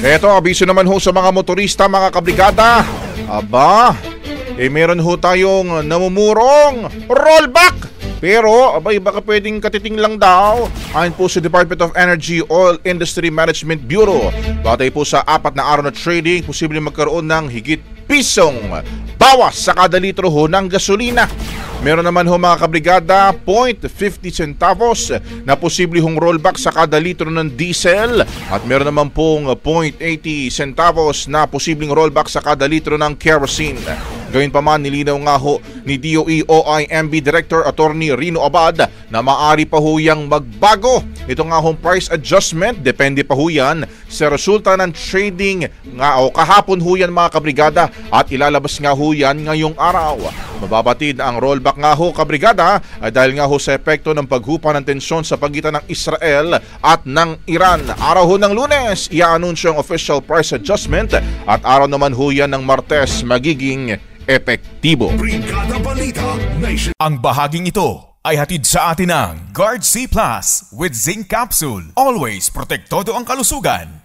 Eto, abiso naman ho sa mga motorista, mga kabrigada. Aba, meron ho tayong namumurong rollback. Pero, abay, baka pwedeng katiting lang daw. Ayon po sa Department of Energy Oil Industry Management Bureau, batay po sa 4 na araw na trading, posibleng magkaroon ng higit pisong bawas sa kada litro ho ng gasolina. Meron naman ho mga kabrigada, 0.50 centavos na posible hong rollback sa kada litro ng diesel at meron naman pong 0.80 centavos na posibleng rollback sa kada litro ng kerosene. Gayun pa man, nilinaw nga ho ni DOE OIMB Director Attorney Rino Abad na maaari pa ho yang magbago. Ito nga hong price adjustment, depende pa ho yan sa resulta ng trading nga o kahapon ho yan mga kabrigada at ilalabas nga ho yan ngayong araw. Mababatid ang rollback nga ho kabrigada dahil nga ho sa epekto ng paghupa ng tensyon sa pagitan ng Israel at ng Iran. Araw ho ng Lunes, i-anunsyo ang official price adjustment at araw naman ho yan ng Martes magiging epektibo. Ang bahaging ito ay hatid sa atin ng Guard C Plus with Zinc Capsule. Always protektado ang kalusugan.